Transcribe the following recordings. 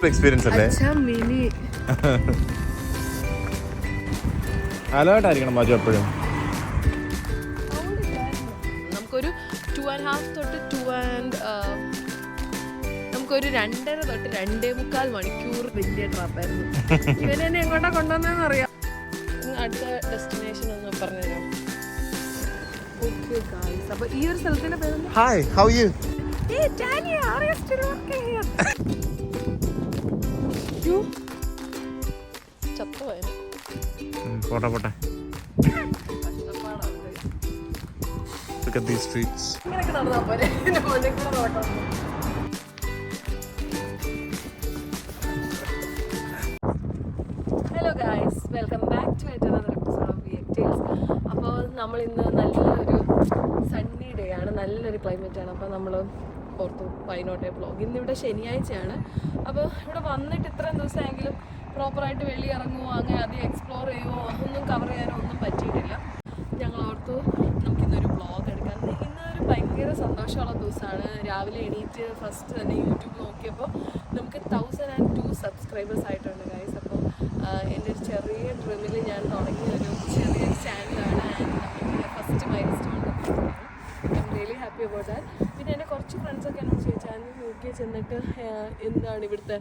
Experience അല്ലേ? അലേർട്ടായിരിക്കണം മാറ്റം എപ്പോഴും. നമുക്കൊരു 2.5 തൊട്ട് നമുക്കൊരു 2.5 തൊട്ട് 2.25 മണിക്കൂർ വലിയ ട്രാപ്പായിരുന്നു. ഇവനെ എന്നെ എങ്ങോട്ടാ കൊണ്ടുവന്നതെന്ന് അറിയാം. അടുത്ത ഡെസ്റ്റിനേഷൻ ഒന്ന് പറഞ്ഞുതരാം. ഓക്കെ ഗായ്സ്, അപ്പോൾ ഈ ഒരു സ്ഥലത്തിന്റെ പേര് hi, how are you? Hey Tanya, are you still working here? You? ചത്തോ ആയിരുന്നു. പോട്ടെ. Look at these streets. ഇങ്ങനെയൊക്കെ നടന്നാ പോരെ? എൻ്റെ മോനെ കൂടെ നോക്കാം. Hello guys, welcome back to another episode of VX Tales. അപ്പോൾ നമ്മൾ ഇന്ന് നല്ലൊരു സണ്ണി ഡേ ആണ്, നല്ലൊരു ക്ലൈമറ്റ് ആണ്. അപ്പോൾ നമ്മൾ ഓർത്തു വൈനോട്ടെ വ്ളോഗ്. ഇന്നിവിടെ ശനിയാഴ്ചയാണ്. അപ്പോൾ ഇവിടെ വന്നിട്ട് ഇത്രയും ദിവസമെങ്കിലും പ്രോപ്പറായിട്ട് വെളി ഇറങ്ങുമോ, അങ്ങനെ അധികം എക്സ്പ്ലോർ ചെയ്യുമോ, ഒന്നും കവർ ചെയ്യാനോ ഒന്നും പറ്റിയിട്ടില്ല. ഞങ്ങൾ ഓർത്തു നമുക്കിന്നൊരു വ്ളോഗ് എടുക്കാം. ഇന്നൊരു ഭയങ്കര സന്തോഷമുള്ള ദിവസമാണ്. രാവിലെ എണീറ്റ് ഫസ്റ്റ് തന്നെ യൂട്യൂബ് നോക്കിയപ്പോൾ നമുക്ക് 1002 സബ്സ്ക്രൈബേഴ്സ് ആയിട്ടുണ്ട് ഗൈസ്. അപ്പോൾ എൻ്റെ ഒരു ചെറിയ ഡ്രീമിൽ ഞാൻ തുടങ്ങിയ ഒരു ചെറിയൊരു ചാനലാണ്. And first mile stone I am really happy about that. പിന്നെ എൻ്റെ കുറച്ച് ഫ്രണ്ട്സൊക്കെ എന്നോട് ചോദിച്ചാൽ യൂകെ ചെന്നിട്ട് എന്താണ് ഇവിടുത്തെ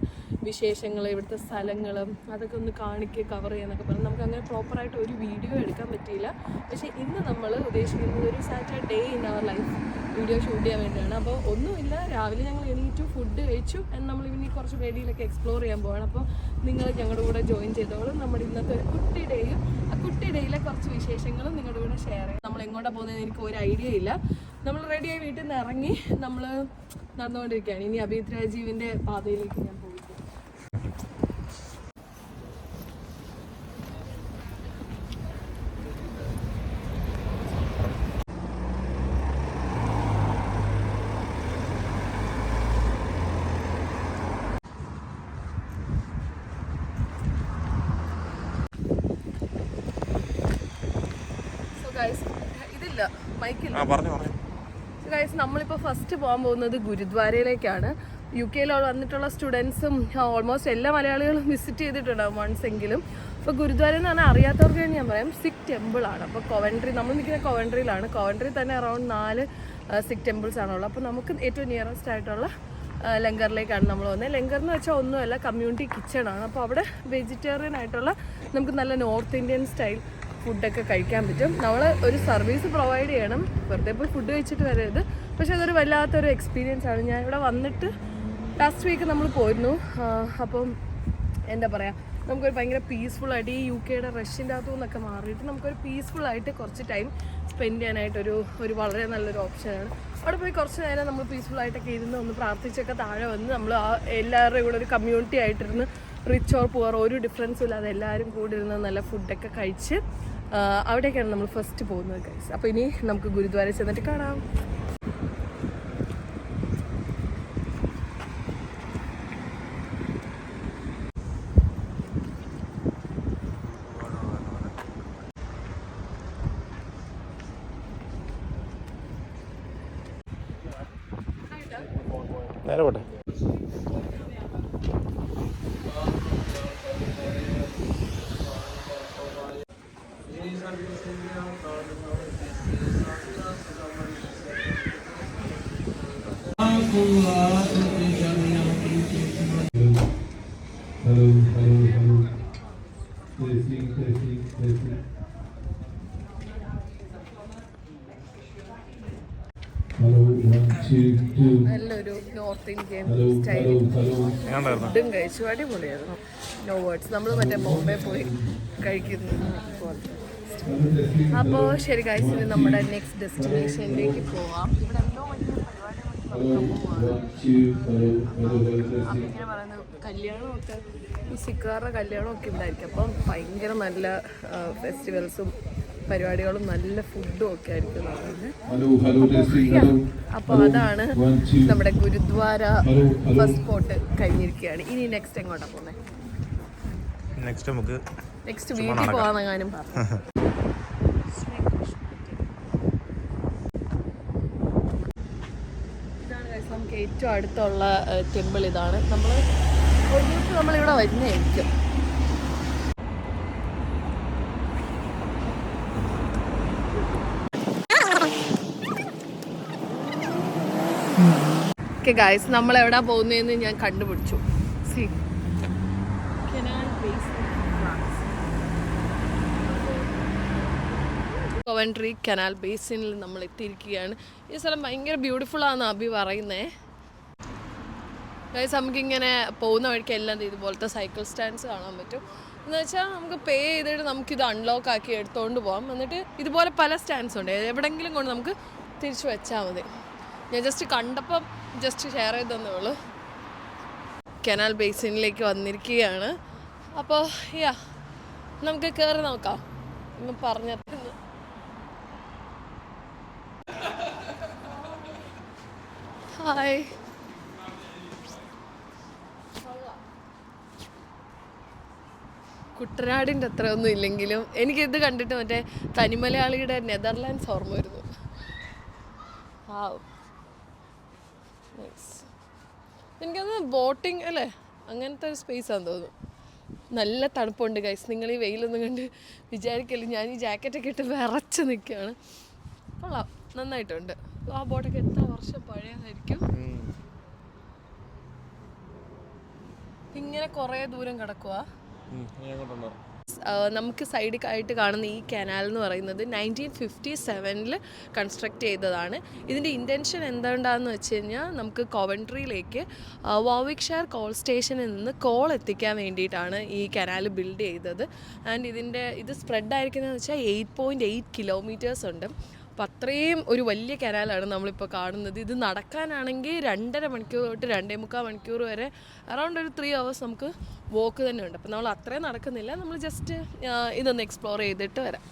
വിശേഷങ്ങൾ, ഇവിടുത്തെ സ്ഥലങ്ങളും അതൊക്കെ ഒന്ന് കാണിക്കുക, കവർ ചെയ്യാന്നൊക്കെ പറഞ്ഞു. നമുക്ക് അങ്ങനെ പ്രോപ്പറായിട്ട് ഒരു വീഡിയോ എടുക്കാൻ പറ്റിയില്ല. പക്ഷേ ഇന്ന് നമ്മൾ ഉദ്ദേശിക്കുന്നത് ഒരു Saturday in our life video shoot ചെയ്യാൻ വേണ്ടിയാണ്. അപ്പോൾ ഒന്നുമില്ല, രാവിലെ ഞങ്ങൾ എണീറ്റു, ഫുഡ് കഴിച്ചു, നമ്മൾ ഇനി കുറച്ച് വെടിയിലൊക്കെ എക്സ്പ്ലോർ ചെയ്യാൻ പോവാണ്. അപ്പോൾ നിങ്ങൾ ഞങ്ങളുടെ കൂടെ ജോയിൻ ചെയ്തോളും. നമ്മുടെ ഇന്നത്തെ ഒരു കുട്ടി ഡേയും ആ കുട്ടി ഡേയിലെ കുറച്ച് വിശേഷങ്ങളും നിങ്ങളുടെ കൂടെ ഷെയർ ചെയ്യും. നമ്മൾ എങ്ങോട്ടാണ് പോകുന്നതെന്ന് എനിക്ക് ഒരു ഐഡിയ ഇല്ല. നമ്മൾ റെഡിയായി വീട്ടിൽ നിന്ന് ഇറങ്ങി നമ്മൾ നടന്നുകൊണ്ടിരിക്കുകയാണ്. ഇനി അഭിത് രാജീവിൻ്റെ പാതയിലേക്ക് ഞാൻ പോയി. ഇതില്ല മൈക്കില്ല. ഗൈസ്, നമ്മളിപ്പോൾ ഫസ്റ്റ് പോകാൻ പോകുന്നത് ഗുരുദ്വാരയിലേക്കാണ്. UK-യിൽ വന്നിട്ടുള്ള സ്റ്റുഡൻസും ഓൾമോസ്റ്റ് എല്ലാ മലയാളികളും വിസിറ്റ് ചെയ്തിട്ടുണ്ടാകും വൺസ് എങ്കിലും. അപ്പോൾ ഗുരുദ്വാര എന്ന് പറഞ്ഞാൽ അറിയാത്തവർക്ക് വേണ്ടി ഞാൻ പറയാം, സിഖ് ടെമ്പിളാണ്. അപ്പോൾ കോവൻട്രി, നമ്മൾ നിൽക്കുന്ന കോവൻട്രിയിലാണ്. കോവൻട്രി തന്നെ അറൗണ്ട് 4 സിഖ് ടെമ്പിൾസ് ആണുള്ളത്. അപ്പോൾ നമുക്ക് ഏറ്റവും നിയറസ്റ്റ് ആയിട്ടുള്ള ലങ്കറിലേക്കാണ് നമ്മൾ വന്നത്. ലങ്കർ എന്ന് വെച്ചാൽ ഒന്നുമല്ല, കമ്മ്യൂണിറ്റി കിച്ചണാണ്. അപ്പോൾ അവിടെ വെജിറ്റേറിയൻ ആയിട്ടുള്ള നമുക്ക് നല്ല നോർത്ത് ഇന്ത്യൻ സ്റ്റൈൽ ഫുഡൊക്കെ കഴിക്കാൻ പറ്റും. നമ്മൾ ഒരു സർവീസ് പ്രൊവൈഡ് ചെയ്യണം, വെറുതെ പോയി ഫുഡ് കഴിച്ചിട്ട് വരരുത്. പക്ഷെ അതൊരു വല്ലാത്തൊരു എക്സ്പീരിയൻസ് ആണ്. ഞാൻ ഇവിടെ വന്നിട്ട് ലാസ്റ്റ് വീക്ക് നമ്മൾ പോയിരുന്നു. അപ്പം എന്താ പറയുക, നമുക്കൊരു ഭയങ്കര പീസ്ഫുള്ളായിട്ട് ഈ UK-യുടെ റഷ്യൻ്റെ അകത്തു നിന്നൊക്കെ മാറിയിട്ട് നമുക്കൊരു പീസ്ഫുള്ളായിട്ട് കുറച്ച് ടൈം സ്പെൻഡ് ചെയ്യാനായിട്ടൊരു വളരെ നല്ലൊരു ഓപ്ഷനാണ്. അവിടെ പോയി കുറച്ച് നേരം നമ്മൾ പീസ്ഫുള്ളായിട്ടൊക്കെ ഇരുന്ന് ഒന്ന് പ്രാർത്ഥിച്ചൊക്കെ താഴെ വന്ന് നമ്മൾ എല്ലാവരുടെയും കൂടെ ഒരു കമ്മ്യൂണിറ്റി ആയിട്ടിരുന്ന് റിച്ച് ഓർ പുവർ ഒരു ഡിഫറൻസും ഇല്ലാതെ എല്ലാവരും കൂടി ഇരുന്ന് നല്ല ഫുഡൊക്കെ കഴിച്ച് അവിടേക്കാണ് നമ്മൾ ഫസ്റ്റ് പോകുന്നത് ഗൈസ്. അപ്പോൾ ഇനി നമുക്ക് ഗുരുദ്വാരയിൽ ചെന്നിട്ട് കാണാം. നേരെ പോട്ടെ. നല്ലൊരു നോർത്ത് ഇന്ത്യൻ സ്റ്റൈൽ ഫുഡും കഴിച്ചു, അടിപൊളിയായിരുന്നു. No words. നമ്മൾ മറ്റേ ബോംബെ പോയി കഴിക്കുന്നു. അപ്പോൾ ശരി ഗൈസ്, ഇനി നമ്മുടെ നെക്സ്റ്റ് ഡെസ്റ്റിനേഷനിലേക്ക് പോവാം. ഇവിടെ എന്തോ വലിയ പരിപാടി ഇങ്ങനെ പറയുന്നത് കല്യാണമൊക്കെ, ഈ സിഖുകാരുടെ കല്യാണമൊക്കെ ഉണ്ടായിരിക്കും. അപ്പം ഭയങ്കര നല്ല ഫെസ്റ്റിവൽസും പരിപാടികളും നല്ല ഫുഡും ഒക്കെ ആയിരിക്കും. അപ്പോൾ അതാണ് നമ്മുടെ ഗുരുദ്വാര ഫസ്റ്റ് സ്പോട്ട് കഴിഞ്ഞിരിക്കുകയാണ്. ഇനി നെക്സ്റ്റ് എങ്ങോട്ടാണ് പോകുന്നത്? നെക്സ്റ്റ് വീട്ടിൽ പോകാമെന്നെങ്ങാനും പറഞ്ഞു. ഇതാണ് നമുക്ക് ഏറ്റവും അടുത്തുള്ള ടെമ്പിൾ ഇതാണ്. നമ്മൾ ഒരു ദിവസം നമ്മളിവിടെ വരുന്നതായിരിക്കും. ഓക്കെ ഗൈസ്, നമ്മളെവിടാ പോകുന്നതെന്ന് ഞാൻ കണ്ടുപിടിച്ചു. സി കൊവൻട്രി കനാൽ ബേസിനിൽ നമ്മൾ എത്തിയിരിക്കുകയാണ്. ഈ സ്ഥലം ഭയങ്കര ബ്യൂട്ടിഫുൾ ആണെന്ന് അഭി പറയുന്നേ. ഗൈസ്, നമുക്കിങ്ങനെ പോകുന്ന വഴിക്ക് എല്ലാം ഇതുപോലത്തെ സൈക്കിൾ സ്റ്റാൻഡ്സ് കാണാൻ പറ്റും. എന്ന് വെച്ചാൽ നമുക്ക് പേ ചെയ്തിട്ട് നമുക്കിത് അൺലോക്ക് ആക്കി എടുത്തുകൊണ്ട് പോകാം. എന്നിട്ട് ഇതുപോലെ പല സ്റ്റാൻഡ്സ് ഉണ്ട്, എവിടെയെങ്കിലും കൊണ്ട് നമുക്ക് തിരിച്ചു വെച്ചാൽ മതി. ഞാൻ ജസ്റ്റ് കണ്ടപ്പം ജസ്റ്റ് ഷെയർ ചെയ്ത് തന്നേ ഉള്ളൂ. കനാൽ ബേസിനിലേക്ക് വന്നിരിക്കുകയാണ്. അപ്പോൾ യാ, നമുക്ക് കയറി നോക്കാം. ഒന്ന് പറഞ്ഞിരുന്നു. ഹായ്. കുട്ടനാടിൻ്റെ അത്രയൊന്നും ഇല്ലെങ്കിലും എനിക്കിത് കണ്ടിട്ട് മറ്റേ തനിമലയാളിയുടെ നെതർലാൻഡ്സ് ഓർമ്മ വരുന്നു. എനിക്കത് ബോട്ടിങ് അല്ലേ, അങ്ങനത്തെ ഒരു സ്പേസാന്ന് തോന്നുന്നു. നല്ല തണുപ്പുണ്ട് ഗൈസ്. നിങ്ങൾ ഈ വെയിലൊന്നും കണ്ട് വിചാരിക്കല്ലേ ഞാൻ ഈ ജാക്കറ്റൊക്കെ ഇട്ട് വിറച്ച് നിൽക്കുകയാണ്. കൊള്ളാം, നന്നായിട്ടുണ്ട്. ആ ബോട്ടൊക്കെ എത്ര വർഷം പഴയതായിരിക്കും. ഇങ്ങനെ കുറേ ദൂരം കിടക്കുക. നമുക്ക് സൈഡിൽ ആയിട്ട് കാണുന്ന ഈ കനാൽ എന്ന് പറയുന്നത് 1957 കൺസ്ട്രക്ട് ചെയ്തതാണ്. ഇതിൻ്റെ ഇൻറ്റൻഷൻ എന്തുകൊണ്ടാണെന്ന് വെച്ച് കഴിഞ്ഞാൽ നമുക്ക് കൊവൻട്രിയിലേക്ക് വാർവിക്ക്ഷയർ കോൾ സ്റ്റേഷനിൽ നിന്ന് കോൾ എത്തിക്കാൻ വേണ്ടിയിട്ടാണ് ഈ കനാൽ ബിൽഡ് ചെയ്തത്. ആൻഡ് ഇത് സ്പ്രെഡായിരിക്കുന്നതെന്ന് വെച്ചാൽ 8.8 കിലോമീറ്റേഴ്സ് ഉണ്ട്. അപ്പോൾ അത്രയും ഒരു വലിയ കനാലാണ് നമ്മളിപ്പോൾ കാണുന്നത്. ഇത് നടക്കാനാണെങ്കിൽ 2.5 മണിക്കൂർ തൊട്ട് 2.25 മണിക്കൂർ വരെ അറൗണ്ട് ഒരു 3 hours നമുക്ക് വോക്ക് തന്നെ ഉണ്ട്. അപ്പോൾ നമ്മൾ അത്രയും നടക്കുന്നില്ല, നമ്മൾ ജസ്റ്റ് ഇതൊന്ന് എക്സ്പ്ലോർ ചെയ്തിട്ട് വരാം.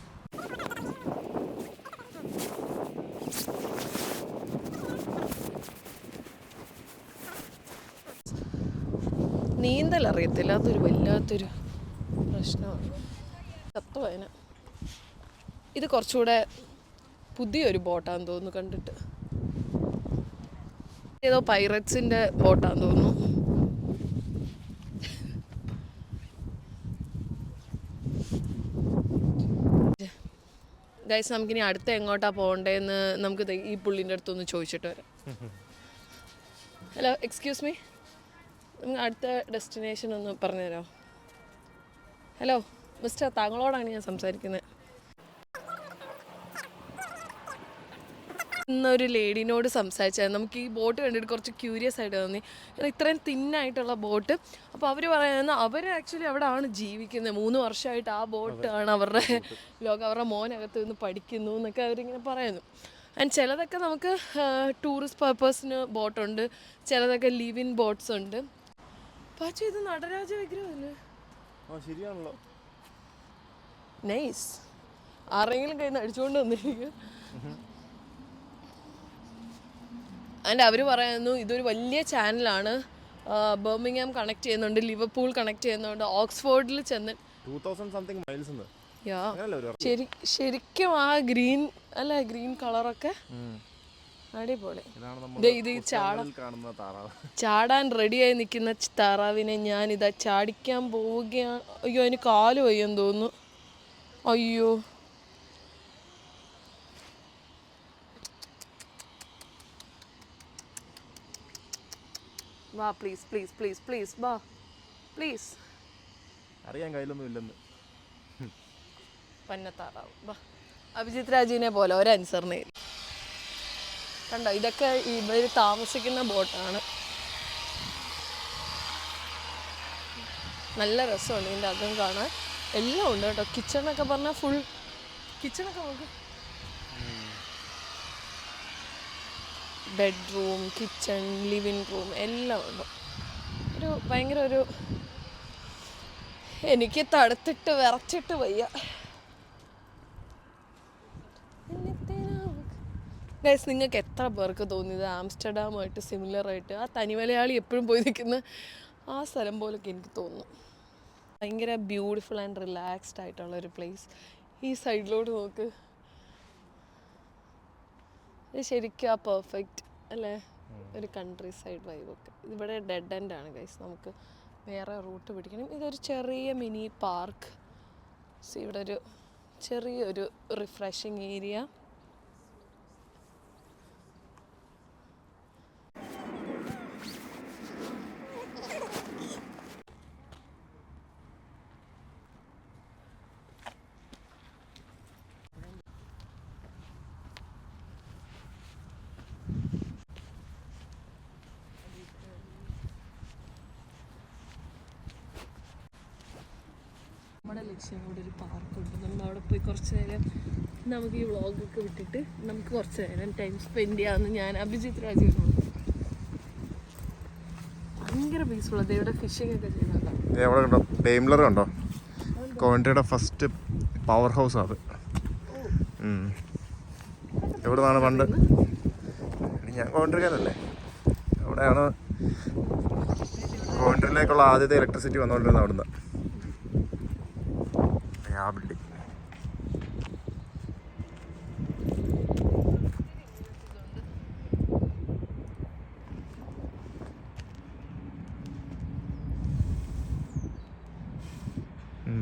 നീന്തൽ അറിയത്തില്ല, അതൊരു വല്ലാത്തൊരു പ്രശ്നമാണ്. തത്വന ഇത് കുറച്ചുകൂടെ പുതിയൊരു ബോട്ടാന്ന് തോന്നുന്നു കണ്ടിട്ട്. ഏതോ പൈററ്റ്സിൻ്റെ ബോട്ടാന്ന് തോന്നുന്നു. ഗൈസ്, നമുക്കിനി അടുത്ത എങ്ങോട്ടാണ് പോകേണ്ടതെന്ന് നമുക്ക് ഈ പുള്ളിൻ്റെ അടുത്തൊന്ന് ചോദിച്ചിട്ട് വരാം. ഹലോ, എക്സ്ക്യൂസ് മീ, നമുക്ക് അടുത്ത ഡെസ്റ്റിനേഷൻ ഒന്ന് പറഞ്ഞുതരാമോ? ഹലോ മിസ്റ്റർ, താങ്കളോടാണ് ഞാൻ സംസാരിക്കുന്നത്. ഇന്നൊരു ലേഡീനോട് സംസാരിച്ചാൽ നമുക്ക് ഈ ബോട്ട് കണ്ടിട്ട് കുറച്ച് ക്യൂരിയസ് ആയിട്ട് തോന്നി. ഇത്രയും തിന്നായിട്ടുള്ള ബോട്ട്. അപ്പോൾ അവർ പറയുന്നത് അവർ ആക്ച്വലി അവിടെ ആണ് ജീവിക്കുന്നത്. 3 വർഷമായിട്ട് ആ ബോട്ടാണ് അവരുടെ ലോകം. അവരുടെ മോനകത്ത് നിന്ന് പഠിക്കുന്നു എന്നൊക്കെ അവരിങ്ങനെ പറയുന്നു. ആൻഡ് ചിലതൊക്കെ നമുക്ക് ടൂറിസ്റ്റ് പർപ്പസിന് ബോട്ടുണ്ട്, ചിലതൊക്കെ ലിവ് ഇൻ ബോട്ട്സ് ഉണ്ട്. പക്ഷേ ഇത് നടരാജ വിഗ്രഹമല്ലേ? ശരിയാണല്ലോ. നൈസ്. ആരെങ്കിലും കയ്യിൽ നിന്ന് അടിച്ചുകൊണ്ട് വന്നിരിക്കും. ആൻഡ് അവർ പറയുന്നു ഇതൊരു വലിയ ചാനലാണ്. ബർമിംഗ്ഹാം കണക്ട് ചെയ്യുന്നുണ്ട്, ലിവർപൂൾ കണക്ട് ചെയ്യുന്നുണ്ട്, ഓക്സ്ഫോർഡിൽ ചെന്ന് 2000 something miles ഉണ്ട്. ശരിക്കും ആ ഗ്രീൻ അല്ല, ഗ്രീൻ കളറൊക്കെ അടിപൊളി. ഇത് ചാടാൻ റെഡിയായി നിൽക്കുന്ന താറാവിനെ ഞാൻ ഇതാ ചാടിക്കാൻ പോവുകയാണ്. അയ്യോ, അതിന് കാല് വയ്യെന്ന് തോന്നുന്നു. അയ്യോ, വാ പ്ലീസ് പ്ലീസ് പ്ലീസ് പ്ലീസ് വാ പ്ലീസ്. അറിയാൻ കയ്യിലൊന്നും ഇല്ലെന്ന്. പന്നത്താറാവും. വാ, അഭിജിത് രാജീവിനെ പോലെ ഒരനുസരണയിൽ കണ്ടോ. ഇതൊക്കെ ഇവർ താമസിക്കുന്ന ബോട്ടാണ്. നല്ല രസമുണ്ട് ഇതിൻ്റെ അകം കാണാൻ. എല്ലാം ഉണ്ട് കേട്ടോ. കിച്ചണൊക്കെ പറഞ്ഞാൽ ഫുൾ കിച്ചണൊക്കെ നമുക്ക് ബെഡ്റൂം, കിച്ചൺ, ലിവിങ് റൂം എല്ലാം ഉണ്ട്. ഒരു ഭയങ്കര ഒരു എനിക്ക് തടുത്തിട്ട് വിറച്ചിട്ട് വയ്യ. ഗൈസ്, നിങ്ങൾക്ക് എത്ര പേർക്ക് തോന്നിയത് ആംസ്റ്റർഡാമുമായിട്ട് സിമിലറായിട്ട് ആ തനിമലയാളി എപ്പോഴും പോയി നിൽക്കുന്ന ആ സ്ഥലം പോലൊക്കെ എനിക്ക് തോന്നുന്നു. ഭയങ്കര ബ്യൂട്ടിഫുൾ ആൻഡ് റിലാക്സ്ഡ് ആയിട്ടുള്ളൊരു പ്ലേസ്. ഈ സൈഡിലോട്ട് നോക്ക്, ഇത് ശരിക്കും ആ പെർഫെക്റ്റ് അല്ലേ? ഒരു കൺട്രി സൈഡ് വൈബൊക്കെ. ഇവിടെ ഡെഡ് എൻഡ് ആണ് ഗൈസ്, നമുക്ക് വേറെ റൂട്ട് പിടിക്കണം. ഇതൊരു ചെറിയ മിനി പാർക്ക്. ഇവിടെ ഒരു ചെറിയൊരു റിഫ്രഷിങ് ഏരിയ. നമ്മുടെ ലക്ഷ്യം കൂടെ ഒരു പാർക്കുണ്ട്. നമ്മൾ അവിടെ പോയി കുറച്ച് നേരം നമുക്ക് ഈ വ്ളോഗൊക്കെ വിട്ടിട്ട് നമുക്ക് കുറച്ച് നേരം ടൈം സ്പെൻഡ് ചെയ്യാമെന്ന് ഞാൻ അഭിജിത്ത് രാജീവിനോട്. ഭയങ്കര പീസ്ഫുൾ. അത് ഇവിടെ ഫിഷിംഗ് ഒക്കെ ചെയ്യുന്നുണ്ടോ? ഡെയിംലർ കണ്ടോ? കോവൻട്രിയുടെ ഫസ്റ്റ് പവർ ഹൗസ് അത്. എവിടെ നിന്നാണ് പണ്ട്? ഞാൻ കോവൻട്രിക്കാരല്ലേ. അവിടെയാണ് കോവൻട്രിയിലേക്കുള്ള ആദ്യത്തെ ഇലക്ട്രിസിറ്റി വന്നുകൊണ്ടിരുന്നത്. അവിടുന്ന് ആ ബിൽഡിംഗ്.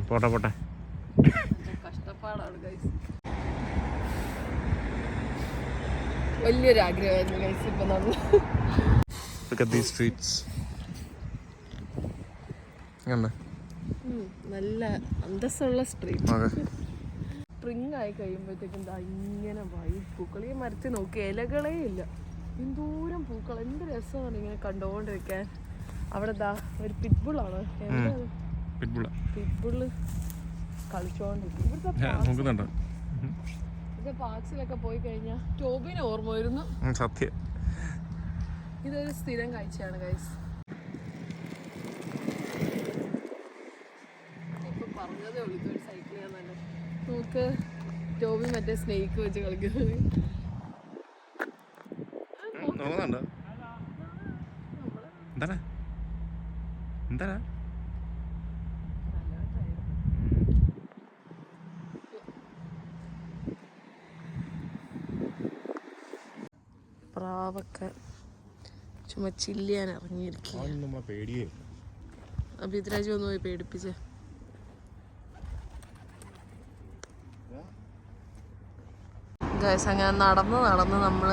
പോട്ടെ പോട്ടെ. കഷ്ടപ്പാടാണ് ഗൈസ്. വലിയൊരു ആഗ്രഹമായിരുന്നു ഗൈസ്. ഇപ്പൊ നമ്മൾ Look at these streets. നല്ല അന്തസ്സുള്ള സ്ട്രീറ്റ്. സ്പ്രിങ് ആയി കഴിയുമ്പോഴത്തേക്കും ഇങ്ങനെ പൂക്കൾ. ഈ മരത്തിൽ നോക്കി ഇലകളേ ഇല്ല, എന്തോരം പൂക്കൾ. എന്ത് രസമാണ് ഇങ്ങനെ കണ്ടുകൊണ്ടിരിക്കാൻ. അവിടെ ഒരു പിറ്റ്ബുള്ളാണ്, പിറ്റ്ബുള്ള് കളിച്ചോണ്ടിരിക്കും. ഇവിടുത്തെ പാർക്സിലൊക്കെ പോയി കഴിഞ്ഞാൽ ടോബിനെ ഓർമ്മ വരുന്നു. സത്യം, ഇതൊരു സ്ഥിരം കാഴ്ചയാണ് ഗൈസ്. പറഞ്ഞതേ ഉള്ളൂ ഇതൊരു സൈക്കിൾ ചെയ്യാൻ തന്നെ. നമുക്ക് ടോബി മറ്റേ സ്നേക്ക് വെച്ച് കളിക്കുന്നത്. പ്രാവൊക്കെ ചുമ്മാ ചില്ലിയാൻ ഇറങ്ങിയിരിക്കുക. അഭിദ്രാജ് ഒന്ന് പോയി പേടിപ്പിച്ചേ. ഗൈസ് അങ്ങനെ നടന്ന് നമ്മൾ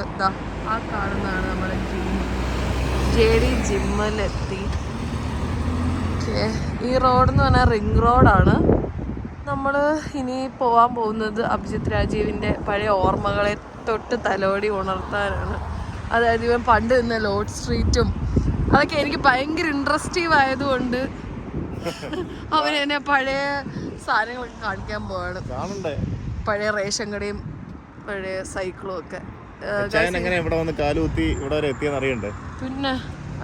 ആ കാണുന്നതാണ് നമ്മുടെ ജിം. JD ജിമ്മിലെത്തി. ഈ റോഡെന്ന് പറഞ്ഞാൽ റിംഗ് റോഡാണ്. നമ്മൾ ഇനി പോകാൻ പോകുന്നത് അഭിജിത്ത് രാജീവിൻ്റെ പഴയ ഓർമ്മകളെ തൊട്ട് തലോടി ഉണർത്താനാണ്. അതായത് ഇവൻ പണ്ട് നിന്ന ലോഡ് സ്ട്രീറ്റും അതൊക്കെ എനിക്ക് ഭയങ്കര ഇൻട്രസ്റ്റീവ് ആയതുകൊണ്ട് അവൻ എന്നെ പഴയ സാധനങ്ങളൊക്കെ കാണിക്കാൻ പോവാണ്. പഴയ റേഷൻ കടയും പഴയ സൈക്കിളും ഒക്കെ. പിന്നെ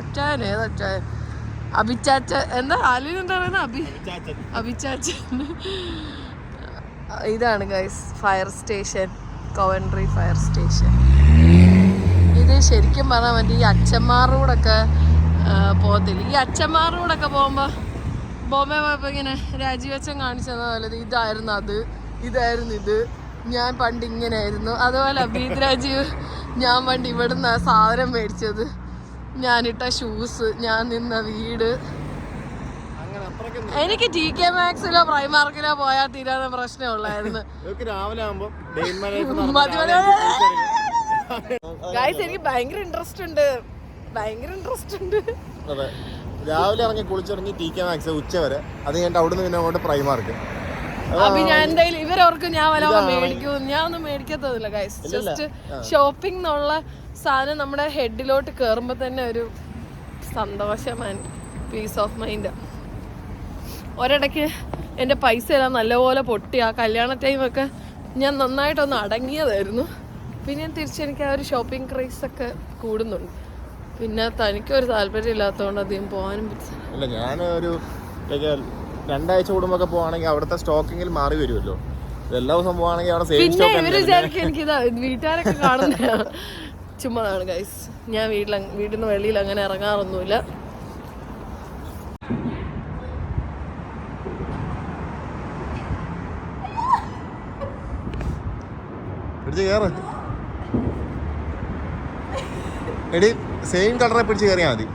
അച്ചായൻ ഏതച്ചായൻ? അഭിച്ചാച്ച എന്താ ആലുവിനെന്താ പറയുന്നത്? അഭിച്ചാച്ചൻ. ഇതാണ് guys fire station, Coventry fire station. ഇത് ശരിക്കും പറഞ്ഞാൽ മറ്റേ ഈ അച്ഛന്മാരോടൊക്കെ പോകത്തില്ല. ഈ അച്ഛന്മാരോടൊക്കെ പോകുമ്പോൾ ബോംബെ പോയപ്പോൾ ഇങ്ങനെ രാജീവച്ചൻ കാണിച്ചു തന്ന പോലെ ഇതായിരുന്നു അത്, ഇതായിരുന്നു ഇത്, ഞാൻ പണ്ട് ഇങ്ങനെ ആയിരുന്നു. അതുപോലെ അഭിജിത്ത് രാജീവ് ഞാൻ പണ്ട് ഇവിടുന്ന് സാധനം മേടിച്ചത്, ഞാനിട്ട ഷൂസ്, ഞാൻ നിന്ന വീട്. എനിക്ക് TK Maxxലോ പ്രൈമാർക്കിലോ പോയാൽ തീരാതെ പ്രശ്നമുള്ളായിരുന്നു. ഗൈസ് എനിക്ക് ഭയങ്കര ഇൻട്രസ്റ്റ് ഉണ്ട്. രാവിലെ ഇറങ്ങി കുളിച്ചിറങ്ങി TK Maxx ഉച്ച വരെ, അത് കഴിഞ്ഞിട്ട് അവിടുന്ന് പിന്നെ അങ്ങോട്ട് പ്രൈമാർക്ക്. അപ്പൊ ഞാൻ എന്തായാലും ഇവരവർക്ക് ഞാൻ വല്ല മേടിക്കും. ഞാൻ ഒന്നും മേടിക്കത്തതില്ല ഗൈസ്. ജസ്റ്റ് ഷോപ്പിംഗ് എന്നുള്ള സാധനം നമ്മുടെ ഹെഡിലോട്ട് കേറുമ്പോ തന്നെ ഒരു സന്തോഷം ആൻഡ് പീസ് ഓഫ് മൈൻഡ്. ഒരിടയ്ക്ക് എൻ്റെ പൈസ എല്ലാം നല്ലപോലെ പൊട്ടി. ആ കല്യാണ ടൈമൊക്കെ ഞാൻ നന്നായിട്ടൊന്ന് അടങ്ങിയതായിരുന്നു. പിന്നെ തിരിച്ചെനിക്ക് ആ ഒരു ഷോപ്പിംഗ് ക്രൈസൊക്കെ കൂടുന്നുണ്ട്. പിന്നെ തനിക്കൊരു താല്പര്യം ഇല്ലാത്തതുകൊണ്ട് അധികം പോകാനും പറ്റില്ല. ഞാനൊരു 2 ആഴ്ച കൂടുമ്പോ പോവാണെങ്കിൽ അവിടുത്തെ സ്റ്റോക്കിങ്ങിൽ മാറി വരുമല്ലോ. എല്ലാ ദിവസം പോവാണെങ്കിൽ അവിടെ സെയിം സ്റ്റോക്ക്. പിന്നെ ഇവര് വിചാരിക്കും എനിക്കിതാ വീട്ടുകാരൊക്കെ കാണുന്ന ചുമ്മാതാണ് ഗൈസ്. ഞാൻ വീട്ടിൽ നിന്ന് വെളിയിൽ അങ്ങനെ ഇറങ്ങാറൊന്നുമില്ല. എടി സെയിം കളറെ പിടിച്ച് കയറിയാൽ മതി.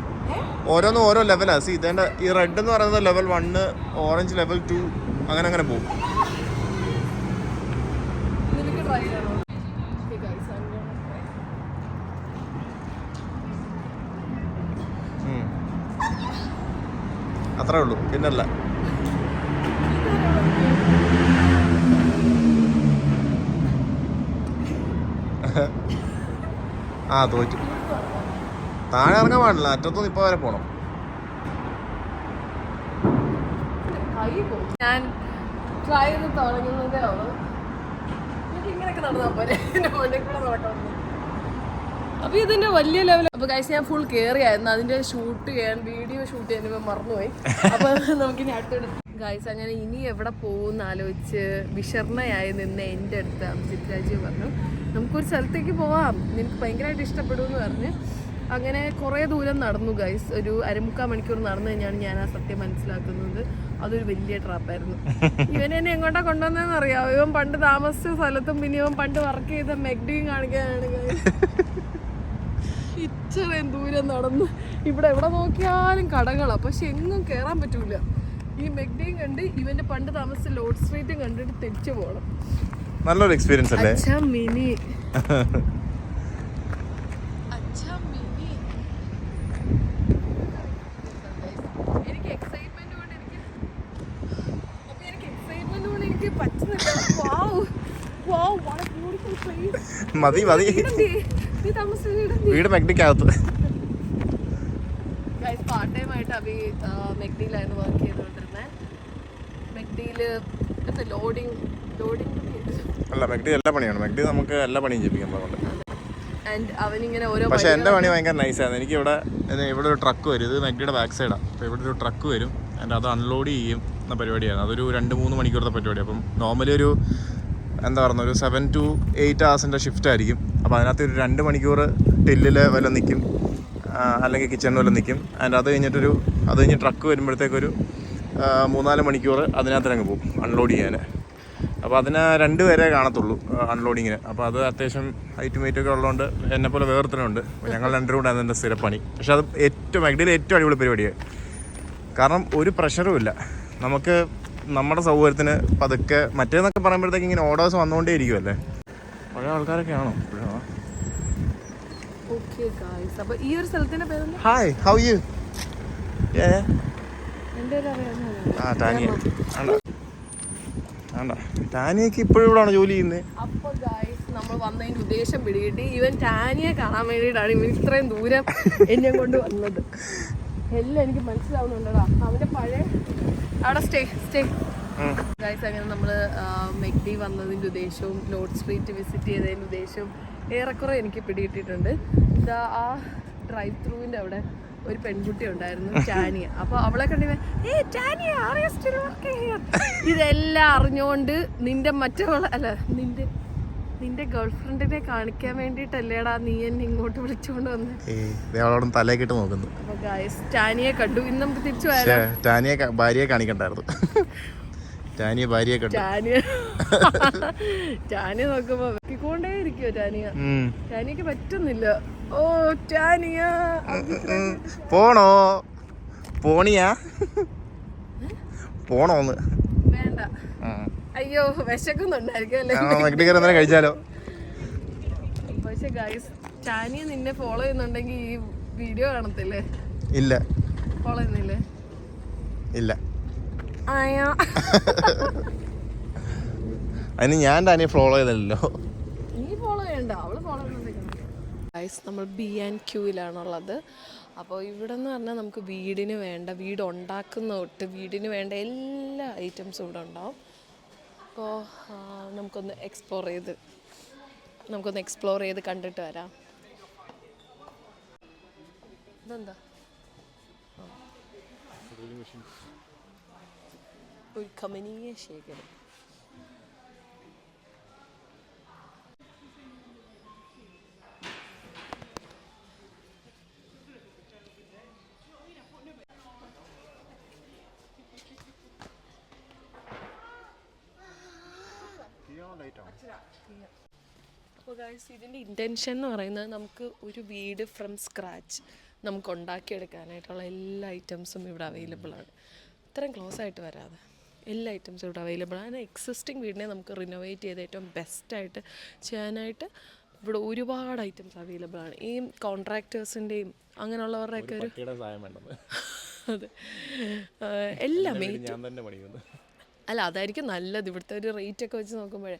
ഓരോന്നും ഓരോ ലെവലാ. സി ഇതേണ്ട ഈ റെഡ് എന്ന് പറയുന്നത് ലെവൽ 1, ഓറഞ്ച് ലെവൽ 2, അങ്ങനെ അങ്ങനെ പോകും. അത്രേ ഉള്ളൂ, പിന്നല്ല. ആ തോറ്റു. താഴെ ഇറങ്ങാൻ പാടില്ല, അറ്റത്തൊന്നും ഇപ്പൊ വരെ പോണം. ഞാൻ ട്രൈ ചെയ്ത് തുടങ്ങുന്നതേ ഉള്ളൂ. എനിക്ക് ഇങ്ങനെയൊക്കെ നടന്നാൽ പോരെ, അപ്പൊ ഇതിന്റെ വലിയ ലെവൽ. അപ്പൊ ഗൈസ് ഞാൻ ഫുൾ കയറിയായിരുന്നു, അതിന്റെ ഷൂട്ട് ചെയ്യാൻ വീഡിയോ ഷൂട്ട് ചെയ്യാൻ ഇവ മറന്നുപോയി. അപ്പൊ നമുക്കിനി അടുത്തോട്ട് ഗൈസ് അങ്ങനെ ഇനി എവിടെ പോകുന്ന ആലോചിച്ച് വിഷർണയായി നിന്ന് എൻ്റെ അടുത്ത് അഭിജിത്ത് രാജീവ് പറഞ്ഞു നമുക്കൊരു സ്ഥലത്തേക്ക് പോവാം, നിനക്ക് ഭയങ്കരമായിട്ട് ഇഷ്ടപ്പെടുമെന്ന് പറഞ്ഞ് അങ്ങനെ കുറേ ദൂരം നടന്നു ഗൈസ്. ഒരു 1/4 മണിക്കൂർ നടന്നു കഴിഞ്ഞാണ് ഞാൻ ആ സത്യം മനസ്സിലാക്കുന്നത്. അതൊരു വലിയ ട്രാപ്പായിരുന്നു. ഇവനെ എന്നെ എങ്ങോട്ടാ കൊണ്ടുവന്നതെന്ന് അറിയാം. ഇവൻ പണ്ട് താമസിച്ച സ്ഥലത്തും പിന്നെ ഇവൻ പണ്ട് വർക്ക് ചെയ്ത മെഗ്ഡിയും കാണിക്കാനാണ് ഗൈസ്. ഇത്രയും ദൂരം നടന്നു. ഇവിടെ എവിടെ നോക്കിയാലും കടകളാ, പക്ഷെ എങ്ങും കയറാൻ പറ്റൂല. ഈ മെഗ്ഡിയും കണ്ട് ഇവന്റെ പണ്ട് താമസിച്ച ലോഡ് സ്ട്രീറ്റും കണ്ടിട്ട് തിരിച്ചു പോകണം. നല്ലൊരു എക്സ്പീരിയൻസ് അല്ലേ? മിനി എനിക്ക് എക്സൈറ്റ്മെന്റ് കൊണ്ട് എനിക്ക് പറ്റുന്നില്ല. മതി മതി, വീട് മെഗ്ഡിക്കകത്ത്. പാർട്ട് ടൈം ആയിട്ട് അഭി മെഗ്ഡിയിലായിരുന്നു വർക്ക് ചെയ്തുകൊണ്ടിരുന്നത്. മെഗ്ഡിയില് ലോഡിങ് അല്ല, മെഗ്ഡി എല്ലാ പണിയാണ്. മെഗ്ഡി നമുക്ക് എല്ലാ പണിയും ചെയ്യിപ്പിക്കാൻ. അവനിങ്ങനെ ഓരോ. പക്ഷെ എൻ്റെ പണി ഭയങ്കര നൈസാണ്. എനിക്ക് ഇവിടെ ഒരു ട്രക്ക് വരും. ഇത് മെഗ്ഡിയുടെ ബാക്ക് സൈഡാണ്. അപ്പോൾ ഇവിടെ ഒരു ട്രക്ക് വരും, എൻ്റെ അത് അൺലോഡ് ചെയ്യും എന്ന പരിപാടിയാണ്. അതൊരു 2-3 മണിക്കൂറത്തെ പരിപാടി. അപ്പം നോർമലി ഒരു എന്താ പറയുക, ഒരു 7 to 8 hours ഷിഫ്റ്റ് ആയിരിക്കും. അപ്പോൾ അതിനകത്ത് ഒരു 2 മണിക്കൂർ ടില്ലിൽ വല്ല നിൽക്കും, അല്ലെങ്കിൽ കിച്ചണിൽ വല്ല നിൽക്കും. അത് കഴിഞ്ഞ് ട്രക്ക് വരുമ്പോഴത്തേക്കൊരു 3-4 മണിക്കൂർ അതിനകത്തിനങ്ങ് പോകും അൺലോഡ് ചെയ്യാൻ. അപ്പോൾ അതിന് 2 പേരെ കാണത്തുള്ളൂ അൺലോഡിങ്ങിന്. അപ്പോൾ അത് അത്യാവശ്യം ഹൈറ്റ് വെയിറ്റൊക്കെ ഉള്ളതുകൊണ്ട് എന്നെപ്പോലെ വേർത്തനുണ്ട്. ഞങ്ങൾ 2 കൂടെ അതിൻ്റെ സ്ഥിരപ്പണി. പക്ഷെ അത് മെഗ്ഡിയിലെ ഏറ്റവും അടിപൊളി പരിപാടിയാണ്. കാരണം ഒരു പ്രഷറും ഇല്ല. നമുക്ക് നമ്മുടെ സൗകര്യത്തിന് പതുക്കെ. മറ്റേന്നൊക്കെ പറയുമ്പോഴത്തേക്ക് ഇങ്ങനെ ഓർഡേഴ്സ് വന്നുകൊണ്ടേ ഇരിക്കുമല്ലേ. പഴയ ആൾക്കാരൊക്കെ ആണോ? Hi, how you? ടാനിയ. ടാനിയൊക്കെ ഇപ്പോഴും ഇവിടെയാണ് ജോലി ചെയ്യുന്നത്. അപ്പൊ ഗൈസ് നമ്മൾ വന്നതിന്റെ ഉദ്ദേശം പിടികിട്ടി. ഇവൻ ടാനിയെ കാണാൻ വേണ്ടിയിട്ടാണ് ഇവൻ ഇത്രയും ദൂരം എന്നെ കൊണ്ട് വന്നത്. എല്ലാം എനിക്ക് മനസ്സിലാവുന്നുണ്ടടാ. അവന്റെ പഴയ അവിടെ സ്റ്റേ ഗൈസ്. അങ്ങനെ നമ്മള് മെഗ്ഡി വന്നതിന്റെ ഉദ്ദേശവും ലോഡ് സ്ട്രീറ്റ് വിസിറ്റ് ചെയ്തതിന്റെ ഉദ്ദേശവും ഏറെക്കുറെ എനിക്ക് പിടികിട്ടിയിട്ടുണ്ട്. ഇതാ ആ ഡ്രൈവ് ത്രൂവിന്റെ അവിടെ ഒരു പെൺകുട്ടി ഉണ്ടായിരുന്നു, ടാനിയ. അപ്പൊ അവളെ കണ്ടിവേ ഇതെല്ലാം അറിഞ്ഞോണ്ട് നിന്റെ ഗേൾഫ്രണ്ടിനെ കാണിക്കാൻ വേണ്ടിട്ടല്ലേടാ നീ എന്നെ ഇങ്ങോട്ട് വിളിച്ചോണ്ട് വന്ന്. തലേക്കിട്ട് നോക്കുന്നു. അപ്പൊ ഗൈസ് ടാനിയെ കണ്ടു. ഇന്ന് നമുക്ക് തിരിച്ചു വരാം. ഭാര്യയെ കാണിക്കണ്ടായിരുന്നു. ടാനിയ നോക്കുമ്പോ വെക്കിക്കൊണ്ടേ ഇരിക്കുവോ ടാനിയക്ക് പറ്റുന്നില്ല. ഓ ടാനിയ പോണോ? പോണോന്ന് വേണ്ട. അയ്യോ വിശക്കുന്നുണ്ടായിരിക്കും അല്ലേ? കഴിച്ചാലോ. പക്ഷെ ഗൈസ് ടാനിയ നിന്നെ ഫോളോ ചെയ്യുന്നുണ്ടെങ്കിൽ ഈ വീഡിയോ കാണത്തില്ലേ? ഇല്ല. ഫോളോ ചെയ്യുന്നില്ലേ? ഇല്ല. അതിന് ഞാൻ ടാനിയെ ഫോളോ ചെയ്തല്ലോ. നീ ഫോളോ ചെയ്യണ്ട, അവള് ഫോളോ ചെയ്യുന്നുണ്ട്. നമ്മൾ B&Qയിലാണുള്ളത്. അപ്പോൾ ഇവിടെ എന്ന് പറഞ്ഞാൽ നമുക്ക് വീട് ഉണ്ടാക്കുന്ന തൊട്ട് വീടിന് വേണ്ട എല്ലാ ഐറ്റംസും ഇവിടെ ഉണ്ടാവും. അപ്പോൾ നമുക്കൊന്ന് എക്സ്പ്ലോർ ചെയ്ത് കണ്ടിട്ട് വരാം. ഇതെന്താ? ഒരു കമനീയ ശേഖരം. അപ്പോൾ ഗൈസ് ഇതിൻ്റെ ഇൻറ്റൻഷൻ എന്ന് പറയുന്നത് നമുക്ക് ഒരു വീട് ഫ്രം സ്ക്രാച്ച് നമുക്ക് ഉണ്ടാക്കിയെടുക്കാനായിട്ടുള്ള എല്ലാ ഐറ്റംസും ഇവിടെ അവൈലബിൾ ആണ്. ഇത്രയും ക്ലോസ് ആയിട്ട് വരാതെ എല്ലാ ഐറ്റംസും ഇവിടെ അവൈലബിൾ ആണ്. എക്സിസ്റ്റിംഗ് വീടിനെ നമുക്ക് റിനോവേറ്റ് ചെയ്ത് ഏറ്റവും ബെസ്റ്റായിട്ട് ചെയ്യാനായിട്ട് ഇവിടെ ഒരുപാട് ഐറ്റംസ് അവൈലബിൾ ആണ്. ഈ കോൺട്രാക്ടേഴ്സിൻ്റെയും അങ്ങനെയുള്ളവരുടെയൊക്കെ ഒരു അതെ എല്ലാം അല്ല അതായിരിക്കും നല്ലത്. ഇവിടുത്തെ ഒരു റേറ്റ് ഒക്കെ വെച്ച് നോക്കുമ്പോഴേ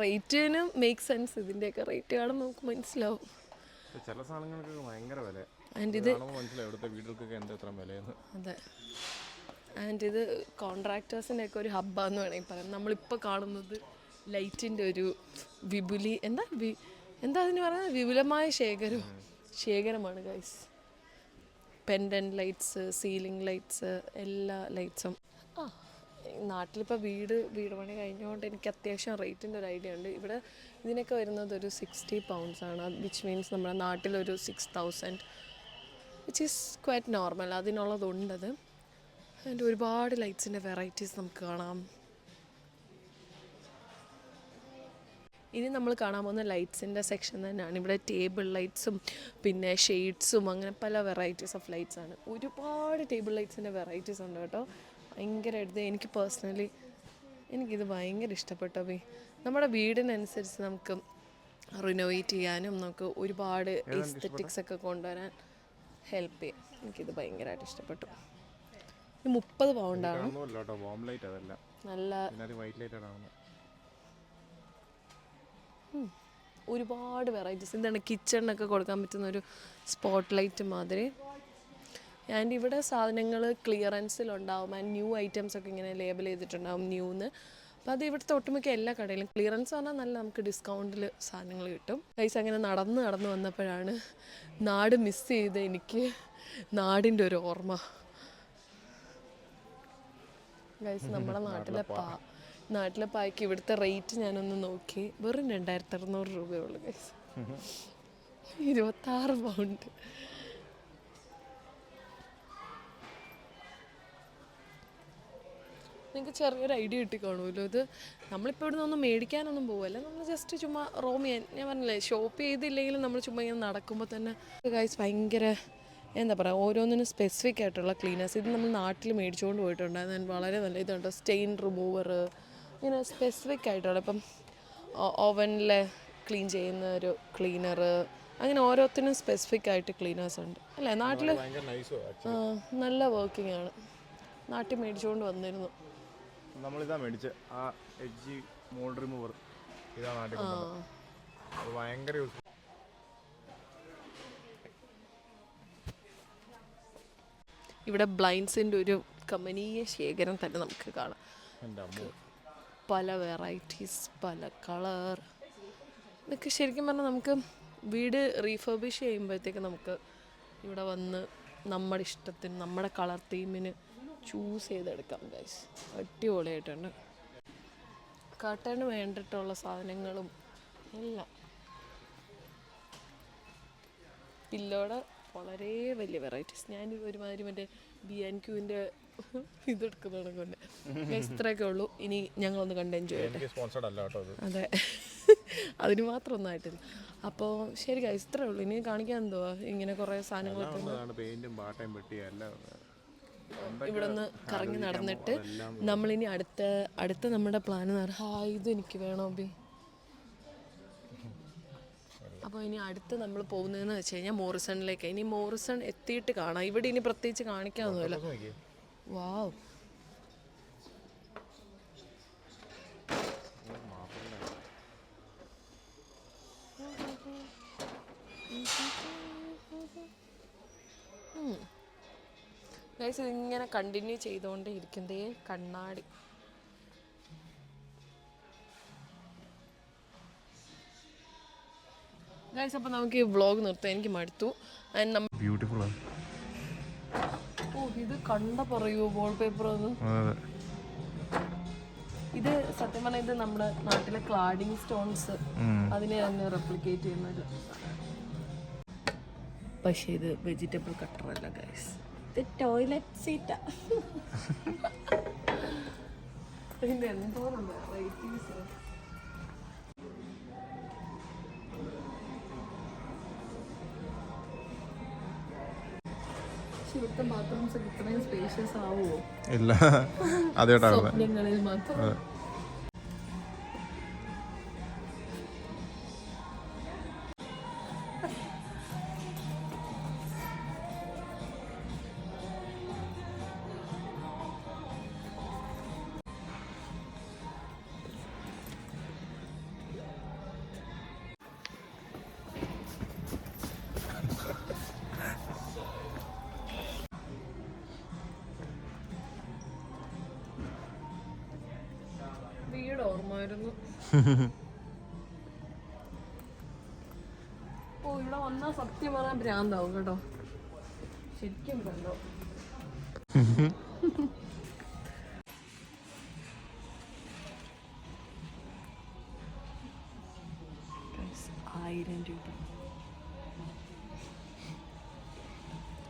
റേറ്റിന് മേക്ക് സെൻസ്. ഇതിൻ്റെയൊക്കെ റേറ്റ് കാണുമ്പോൾ നമുക്ക് മനസ്സിലാവും. ചില സാധനങ്ങൾക്ക് ഭയങ്കര വില. ആൻഡ് ഇത് ഇവിടുത്തെ വീടുകൾക്കൊക്കെ എന്താ ഇത്ര വിലയെന്ന്. അതെ ആൻഡ് ഇത് കോൺട്രാക്ടേഴ്സിൻ്റെ ഒക്കെ ഒരു ഹബ്ബാന്ന് വേണമെങ്കിൽ പറയാം. നമ്മളിപ്പോൾ കാണുന്നത് ലൈറ്റിൻ്റെ ഒരു എന്താ അതിന് പറയുന്നത് വിപുലമായ ശേഖരമാണ് guys. Pendant lights, ceiling lights, എല്ലാ ലൈറ്റ്സും. നാട്ടിലിപ്പോൾ വീട് പണി കഴിഞ്ഞുകൊണ്ട് എനിക്ക് അത്യാവശ്യം റേറ്റിൻ്റെ ഒരു ഐഡിയ ഉണ്ട്. ഇവിടെ ഇതിനൊക്കെ വരുന്നത് ഒരു 60 pounds ആണ്. വിച്ച് മീൻസ് നമ്മുടെ നാട്ടിലൊരു 6000, വിച്ച് ഈസ് ക്വൈറ്റ് നോർമൽ. അതിനുള്ളതുണ്ടത്. അതിൻ്റെ ഒരുപാട് ലൈറ്റ്സിൻ്റെ വെറൈറ്റീസ് നമുക്ക് കാണാം. ഇനി നമ്മൾ കാണാൻ പോകുന്ന ലൈറ്റ്സിൻ്റെ സെക്ഷൻ തന്നെയാണ്. ഇവിടെ ടേബിൾ ലൈറ്റ്സും പിന്നെ ഷെയ്ഡ്സും അങ്ങനെ പല വെറൈറ്റീസ് ഓഫ് ലൈറ്റ്സ് ആണ്. ഒരുപാട് ടേബിൾ ലൈറ്റ്സിൻ്റെ വെറൈറ്റീസ് ഉണ്ട് കേട്ടോ. ഭയങ്കരമായിട്ട് എനിക്ക് പേഴ്സണലി എനിക്കിത് ഭയങ്കര ഇഷ്ടപ്പെട്ടു. നമ്മുടെ വീടിനനുസരിച്ച് നമുക്ക് റിനോവേറ്റ് ചെയ്യാനും നമുക്ക് ഒരുപാട് എസ്തെറ്റിക്സ് ഒക്കെ കൊണ്ടുവരാൻ ഹെൽപ്പ് ചെയ്യും. എനിക്കിത് ഭയങ്കരമായിട്ട് ഇഷ്ടപ്പെട്ടു. 30 pound ആണ്. നല്ല ഒരുപാട് വെറൈറ്റീസ്. എന്താണ് കിച്ചണിനൊക്കെ കൊടുക്കാൻ പറ്റുന്ന ഒരു സ്പോട്ട് ലൈറ്റ് മാതിരി. ആൻഡ് ഇവിടെ സാധനങ്ങൾ ക്ലിയറൻസിലുണ്ടാവും. ആൻഡ് ന്യൂ ഐറ്റംസ് ഒക്കെ ഇങ്ങനെ ലേബൽ ചെയ്തിട്ടുണ്ടാവും ന്യൂന്ന്. അപ്പോൾ അത് ഇവിടുത്തെ ഒട്ടുമിക്ക എല്ലാ കടയിലും ക്ലിയറൻസ് പറഞ്ഞാൽ നല്ല നമുക്ക് ഡിസ്കൗണ്ടിൽ സാധനങ്ങൾ കിട്ടും. ഗൈസ് അങ്ങനെ നടന്ന് വന്നപ്പോഴാണ് നാട് മിസ് ചെയ്ത് എനിക്ക് നാടിൻ്റെ ഒരു ഓർമ്മ. ഗൈസ് നമ്മുടെ നാട്ടിലെ പായ്ക്ക് ഇവിടുത്തെ റേറ്റ് ഞാനൊന്ന് നോക്കി. വെറും 2600 രൂപയുള്ളൂ ഗൈസ്. 26 pound. നിങ്ങൾക്ക് ചെറിയൊരു ഐഡിയ കിട്ടി കാണുമല്ലോ. ഇത് നമ്മളിപ്പോൾ ഇവിടെ നിന്നൊന്നും മേടിക്കാനൊന്നും പോവല്ല. നമ്മൾ ജസ്റ്റ് ചുമ്മാ റോം ചെയ്യാൻ. ഞാൻ പറഞ്ഞില്ലേ ഷോപ്പ് ചെയ്തില്ലെങ്കിലും നമ്മൾ ചുമ്മാ ഇങ്ങനെ നടക്കുമ്പോൾ തന്നെ ഗൈസ് ഭയങ്കര എന്താ പറയുക ഓരോന്നിനും സ്പെസിഫിക് ആയിട്ടുള്ള ക്ലീനേഴ്സ്. ഇത് നമ്മൾ നാട്ടിൽ മേടിച്ചുകൊണ്ട് പോയിട്ടുണ്ടായിരുന്നു. ഞാൻ വളരെ നല്ല ഇതുണ്ട്. സ്റ്റെയിൻ റിമൂവർ ഇങ്ങനെ സ്പെസിഫിക് ആയിട്ടുള്ള ഇപ്പം ഓവനിൽ ക്ലീൻ ചെയ്യുന്ന ഒരു ക്ലീനർ അങ്ങനെ ഓരോത്തിനും സ്പെസിഫിക് ആയിട്ട് ക്ലീനേഴ്സ് ഉണ്ട് അല്ലേ. നാട്ടിൽ നല്ല വർക്കിംഗ് ആണ്. നാട്ടിൽ മേടിച്ചുകൊണ്ട് വന്നിരുന്നു. നമ്മളിതാ മേടിച്ച് ആ എഡ്ജി മോൾഡ് റിമൂവർ ഇതാ നാട്ടിൽ ഭയങ്കര യൂസ്. ഇവിടെ ബ്ലൈൻഡ്സിൻ്റെ ഒരു കമനീയ ശേഖരം തന്നെ നമുക്ക് കാണാം. പല വെറൈറ്റീസ്, പല കളർ. ഇതൊക്കെ ശരിക്കും പറഞ്ഞാൽ നമുക്ക് വീട് റീഫർബിഷ് ചെയ്യുമ്പോഴത്തേക്ക് നമുക്ക് ഇവിടെ വന്ന് നമ്മുടെ ഇഷ്ടത്തിന് നമ്മുടെ കളർ തീമിന് ചൂസ് ചെയ്തെടുക്കാം ഗൈസ്. അടിപൊളിയായിട്ടുണ്ട്. കർട്ടന് വേണ്ടിയിട്ടുള്ള സാധനങ്ങളും എല്ലാം. പില്ലോടെ വളരെ വലിയ വെറൈറ്റീസ്. ഞാൻ ഒരുമാതിരി മറ്റേ B&Qൻ്റെ ഇതെടുക്കുന്നതാണ് കൊണ്ട് ഇത്രയൊക്കെ ഉള്ളൂ. ഇനി ഞങ്ങളൊന്ന് കണ്ട് എൻജോയ് ചെയ്യട്ടെ. അതെ അതിന് മാത്രം ഒന്നും ആയിട്ടില്ല. അപ്പോൾ ശരി ഗൈസ് ഇത്രേ ഉള്ളൂ. ഇനി കാണിക്കാൻ എന്തുവാ ഇങ്ങനെ കുറേ സാധനങ്ങളൊക്കെ ഇവിടെ നിന്ന് കറങ്ങി നടന്നിട്ട് നമ്മളിനി അടുത്ത നമ്മുടെ പ്ലാൻ ഇത് എനിക്ക് വേണോ ബി. അപ്പോൾ ഇനി അടുത്ത് നമ്മൾ പോകുന്നതെന്ന് വെച്ച് കഴിഞ്ഞാൽ മോറിസണിലേക്ക്. ഇനി മോറിസൺ എത്തിയിട്ട് കാണാം. ഇവിടെ ഇനി പ്രത്യേകിച്ച് കാണിക്കാമൊന്നുമില്ല. വാവ് ഗൈസ് ഇതിങ്ങനെ കണ്ടിന്യൂ ചെയ്തുകൊണ്ടേ ഇരിക്കുന്നതേ കണ്ണാടി. ഗൈസ് അപ്പോൾ നമുക്ക് ഈ വ്ളോഗ് നിർത്താം. എനിക്ക് മടുത്തു. ബ്യൂട്ടിഫുൾ. ഓ ഇത് കണ്ട പറയൂ വാൾ പേപ്പർ. ഇത് സത്യം പറഞ്ഞാൽ ഇത് നമ്മുടെ നാട്ടിലെ ക്ലാഡിങ് സ്റ്റോൺസ് അതിനെ തന്നെ റെപ്ലിക്കേറ്റ് ചെയ്യുന്നത്. പക്ഷേ ഇത് വെജിറ്റബിൾ കട്ടറല്ല ഗൈസ്, ഇത് ടോയ്ലറ്റ് സീറ്റാ. ഇതിൻ്റെ എന്തോരം വെറൈറ്റീസ്. ഇവിടുത്തെ ബാത്റൂംസ് ഒക്കെ ഇത്രയും സ്പേഷ്യസ് ആവുമോ? ഇല്ല, അതേട്ടാണ് സ്വപ്നങ്ങളിൽ മാത്രം. വീട് ഓർമ്മയായിരുന്നു. ഓ, ഇവിടെ വന്നാ സത്യം പറഞ്ഞാൽ ഭ്രാന്താവും കേട്ടോ, ശരിക്കും ഭ്രാന്തോ. ₹1000.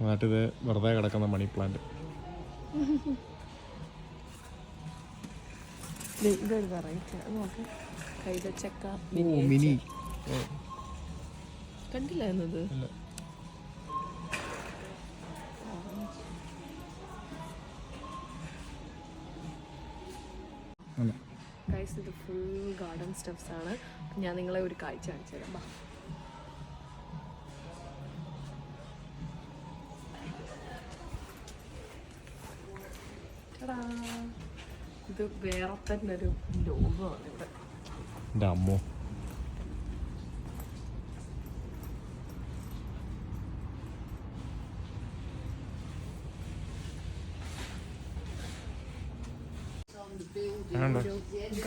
നാട്ടില് വെറുതെ കിടക്കുന്ന മണി പ്ലാന്റ്. ഇതൊരു വെറൈറ്റി നോക്ക്, കൈതച്ചക്ക മിനി കണ്ടില്ല എന്നത്. ഗൈസ്, ഇത് ഫുൾ ഗാർഡൻ സ്റ്റഫ്സ് ആണ്. ഞാൻ നിങ്ങളെ ഒരു കാഴ്ച കാണിച്ചു തരാം. ഇത് വേറെ തന്നെ ഒരു ലോകമാണ് ഇവിടെ. എൻ്റെ അമ്മോ,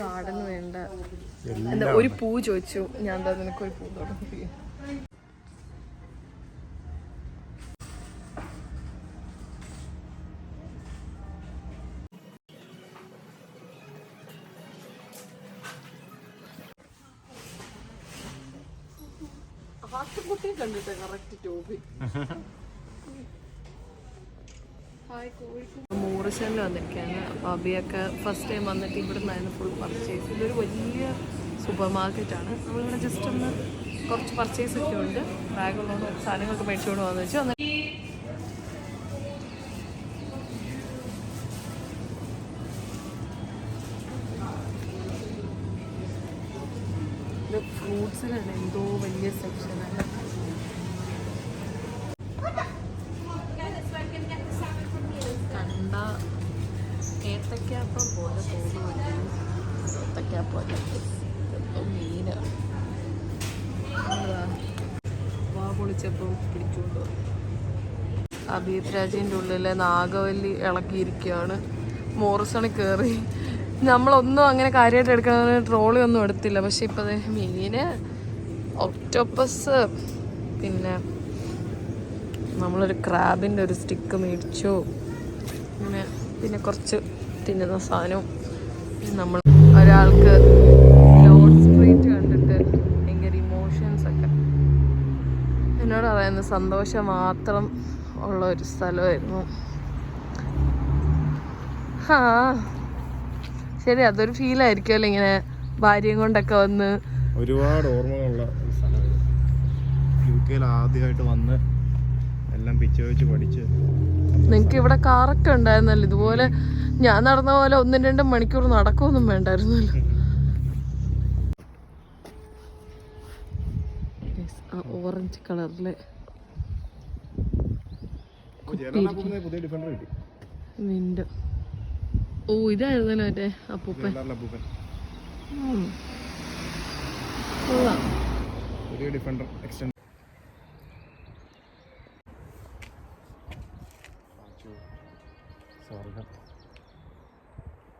ഗാർഡൻ വേണ്ട എന്താ ഒരു പൂ ചോദിച്ചു, ഞാൻ എന്താ നിനക്കൊരു പൂ തുടങ്ങി. ആട്ടുകുട്ടിയെ കണ്ടിട്ട് കറക്റ്റ് ടോപ്പി. മൂറിശനിൽ വന്നിരിക്കുകയാണ്. അപ്പോൾ അബിയൊക്കെ ഫസ്റ്റ് ടൈം വന്നിട്ട് ഇവിടെ നിന്നായിരുന്നു ഫുൾ പർച്ചേസ്. ഇതൊരു വലിയ സൂപ്പർ മാർക്കറ്റാണ്. നമ്മളിവിടെ ജസ്റ്റ് ഒന്ന് കുറച്ച് പർച്ചേസ് ഒക്കെ ഉണ്ട്. ബാഗുള്ളതുകൊണ്ട് സാധനങ്ങളൊക്കെ മേടിച്ചുകൊണ്ട് വന്നു വെച്ചു. ഇത് ഫ്രൂട്ട്സിനാണ് എന്തോ വലിയ സെക്ഷനാണ്. കണ്ട ഏത്തക്കാപ്പം പോലെ തോന്നുന്നു. ഏത്തക്കാപ്പല്ല, മീനാണ്. വാ പൊളിച്ചപ്പം പിടിച്ചുകൊണ്ട് വന്നു. അബീബ് രാജിൻ്റെ ഉള്ളിലെ നാഗവല്ലി ഇളക്കിയിരിക്കുകയാണ്. മോറിസണിൽ കയറി നമ്മളൊന്നും അങ്ങനെ കാര്യമായിട്ട് എടുക്കണ ട്രോളി ഒന്നും എടുത്തില്ല. പക്ഷെ ഇപ്പം മീന്, ഒക്ടോപ്പസ്, പിന്നെ നമ്മളൊരു ക്രാബിൻ്റെ ഒരു സ്റ്റിക്ക് മേടിച്ചു. അങ്ങനെ പിന്നെ കുറച്ച് തിന്നുന്ന സാധനവും. നമ്മൾ ഒരാൾക്ക് ലോൺ സ്ട്രീറ്റ് കണ്ടിട്ട് ഭയങ്കര ഇമോഷൻസൊക്കെ എന്നോട് പറയുന്നത് സന്തോഷം മാത്രം ഉള്ള ഒരു സ്ഥലമായിരുന്നു. ആ ശരി, അതൊരു ഫീലായിരിക്കുമല്ലോ ഇങ്ങനെ ഭാര്യയും കൊണ്ടൊക്കെ വന്ന്. ഒരുപാട് ഓർമ്മകളുള്ള ഒരു സ്ഥലമായിരുന്നു. UK ആദ്യമായിട്ട് വന്ന് എല്ലാം പിച്ച് വെച്ച് പഠിച്ച്. നിങ്ങൾക്ക് ഇവിടെ കാറൊക്കെ ഉണ്ടായിരുന്നല്ലോ, ഇതുപോലെ ഞാൻ നടന്ന പോലെ 1-2 മണിക്കൂർ നടക്കൊന്നും വേണ്ടായിരുന്നല്ലോ. ഓറഞ്ച് കളറിലെ വിൻഡോ. ഓ, ഇതായിരുന്നല്ലോ മറ്റേ അപ്പൂപ്പൻ.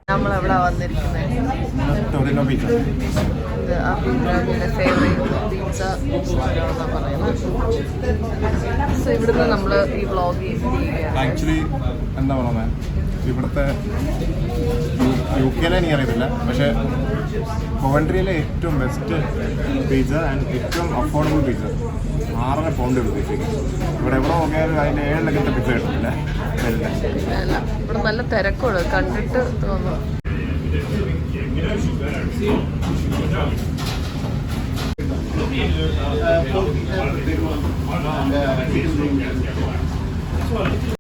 നമ്മളെവിടെ വന്നിരിക്കുന്നത്? ഇത് അബീബിന്റെ ഫേവറേറ്റ് പിസ്സ എന്നാ പറയുന്നത്. സോ ഇവിടുന്ന് നമ്മൾ ഈ വ്ളോഗ് ചെയ്യുകയാണ്. ആക്ച്വലി എന്താ പറയുന്നത്, ഇവിടുത്തെ UK എനിക്കറിയത്തില്ല, പക്ഷേ കോവൻട്രിയിലെ ഏറ്റവും ബെസ്റ്റ് പിസ്സ ആൻഡ് ഏറ്റവും അഫോർഡബിൾ പിസ്സ. 6.5 പൗണ്ട് പിസ്സയ്ക്ക് ഇവിടെ എവിടെ നോക്കിയാലും അതിൻ്റെ 7 ലക്ഷത്തെ പിസ്സ കിട്ടില്ല. അല്ല, ഇവിടെ നല്ല തിരക്കുള്ളൂ, കണ്ടിട്ട് തോന്നുന്നു.